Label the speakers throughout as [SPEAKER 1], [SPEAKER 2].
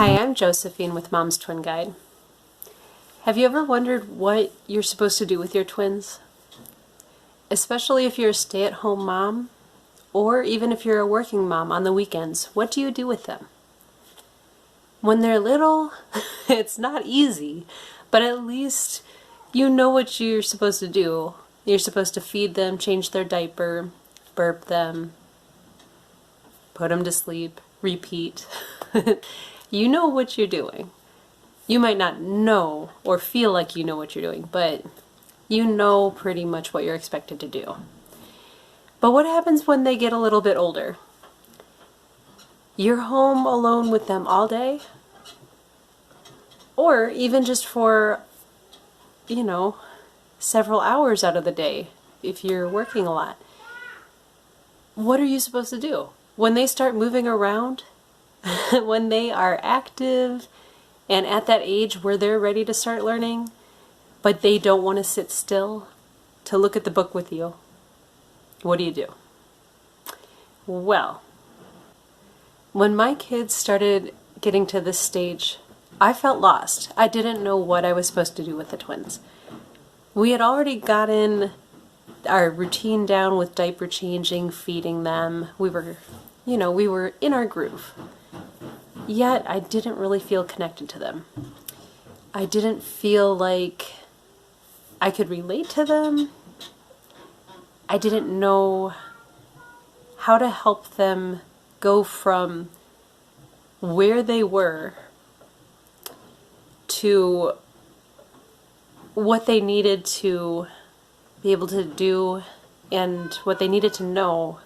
[SPEAKER 1] Hi, I'm Josephine with Mom's Twin Guide. Have you ever wondered what you're supposed to do with your twins? Especially if you're a stay-at-home mom, or even if you're a working mom on the weekends, what do you do with them? When they're little, it's not easy, but at least you know what you're supposed to do. You're supposed to feed them, change their diaper, burp them, put them to sleep, repeat. You know what you're doing. You might not know or feel like you know what you're doing, but you know pretty much what you're expected to do. But what happens when they get a little bit older? You're home alone with them all day? Or even just for, several hours out of the day if you're working a lot. What are you supposed to do? When they start moving around, when they are active and at that age where they're ready to start learning, but they don't want to sit still to look at the book with you, what do? Well, when my kids started getting to this stage, I felt lost. I didn't know what I was supposed to do with the twins. We had already gotten our routine down with diaper changing, feeding them. We were in our groove. Yet I didn't really feel connected to them. I didn't feel like I could relate to them. I didn't know how to help them go from where they were to what they needed to be able to do and what they needed to know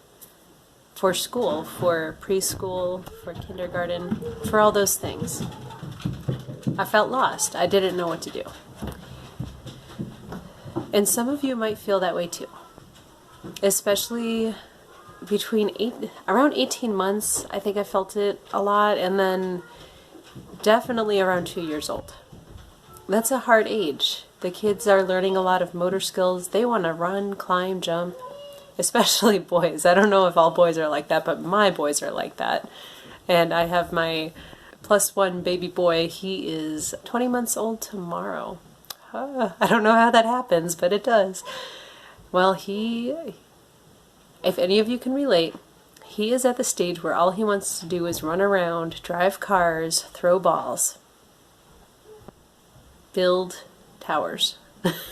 [SPEAKER 1] for school, for preschool, for kindergarten, for all those things. I felt lost. I didn't know what to do. And some of you might feel that way too. Especially around 18 months, I think I felt it a lot, and then definitely around 2 years old. That's a hard age. The kids are learning a lot of motor skills. They want to run, climb, jump. Especially boys. I don't know if all boys are like that, but my boys are like that. And I have my +1 baby boy. He is 20 months old tomorrow. I don't know how that happens, but it does. Well, if any of you can relate, he is at the stage where all he wants to do is run around, drive cars, throw balls, build towers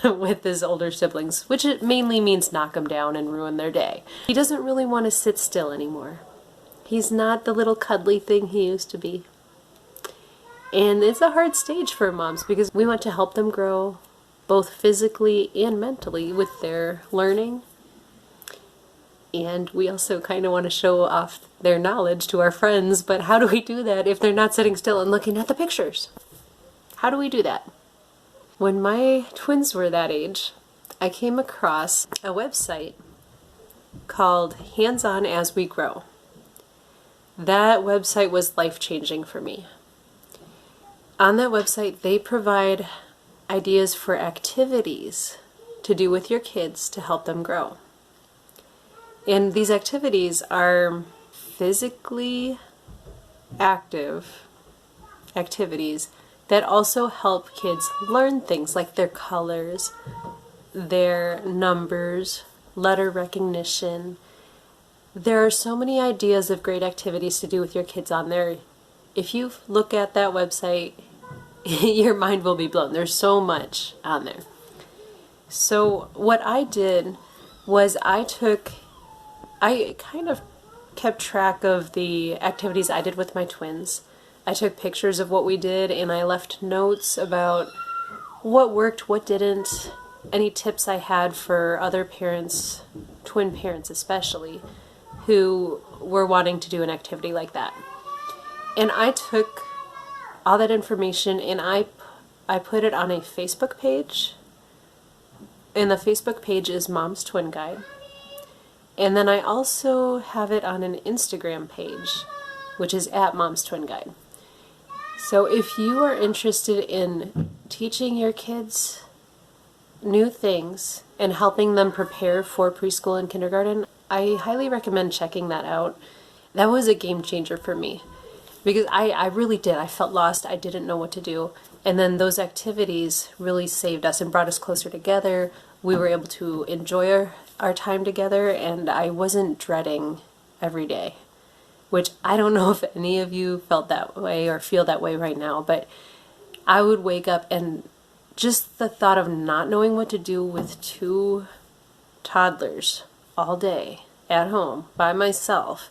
[SPEAKER 1] with his older siblings, which it mainly means knock them down and ruin their day. He doesn't really want to sit still anymore. He's not the little cuddly thing he used to be. And it's a hard stage for moms because we want to help them grow both physically and mentally with their learning. And we also kind of want to show off their knowledge to our friends, but how do we do that if they're not sitting still and looking at the pictures? How do we do that? When my twins were that age, I came across a website called Hands On As We Grow. That website was life-changing for me. On that website, they provide ideas for activities to do with your kids to help them grow. And these activities are physically active activities that also help kids learn things like their colors, their numbers, letter recognition. There are so many ideas of great activities to do with your kids on there. If you look at that website, your mind will be blown. There's so much on there. So what I did was I kind of kept track of the activities I did with my twins. I took pictures of what we did, and I left notes about what worked, what didn't, any tips I had for other parents, twin parents especially, who were wanting to do an activity like that. And I took all that information and I put it on a Facebook page, and the Facebook page is Mom's Twin Guide. And then I also have it on an Instagram page, which is at Mom's Twin Guide. So if you are interested in teaching your kids new things and helping them prepare for preschool and kindergarten, I highly recommend checking that out. That was a game changer for me. Because I really did. I felt lost. I didn't know what to do. And then those activities really saved us and brought us closer together. We were able to enjoy our time together, and I wasn't dreading every day, which I don't know if any of you felt that way or feel that way right now, but I would wake up and just the thought of not knowing what to do with 2 toddlers all day at home by myself,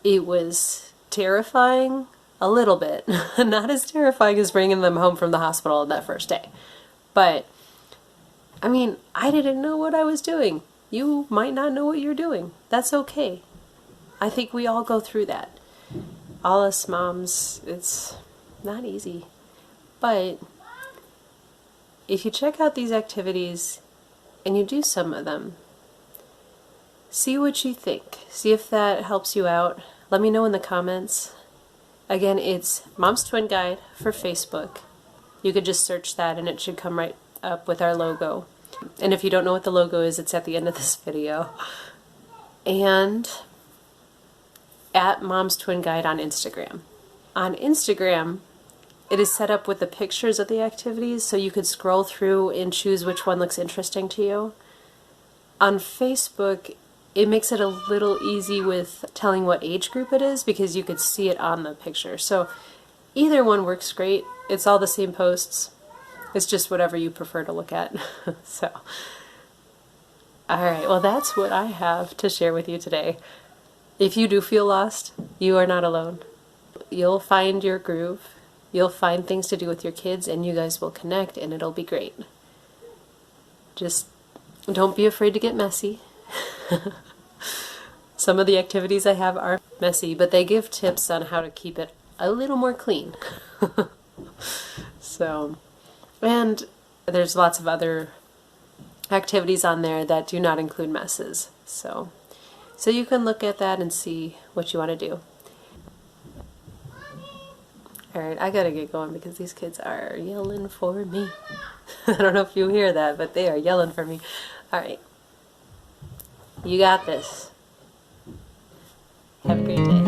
[SPEAKER 1] it was terrifying a little bit. Not as terrifying as bringing them home from the hospital that first day. But, I mean, I didn't know what I was doing. You might not know what you're doing. That's okay. I think we all go through that. All us moms, it's not easy. But if you check out these activities and you do some of them, see what you think. See if that helps you out. Let me know in the comments. Again, it's Mom's Twin Guide for Facebook. You could just search that and it should come right up with our logo. And if you don't know what the logo is, it's at the end of this video. And at Mom's Twin Guide on Instagram. On Instagram, it is set up with the pictures of the activities, so you could scroll through and choose which one looks interesting to you. On Facebook, it makes it a little easy with telling what age group it is because you could see it on the picture. So either one works great. It's all the same posts. It's just whatever you prefer to look at. So, alright, well that's what I have to share with you today. If you do feel lost, you are not alone. You'll find your groove. You'll find things to do with your kids and you guys will connect and it'll be great. Just don't be afraid to get messy. Some of the activities I have are messy, but they give tips on how to keep it a little more clean. So, and there's lots of other activities on there that do not include messes. So you can look at that and see what you want to do. Alright, I gotta get going because these kids are yelling for me. I don't know if you hear that, but they are yelling for me. Alright. You got this. Have a great day.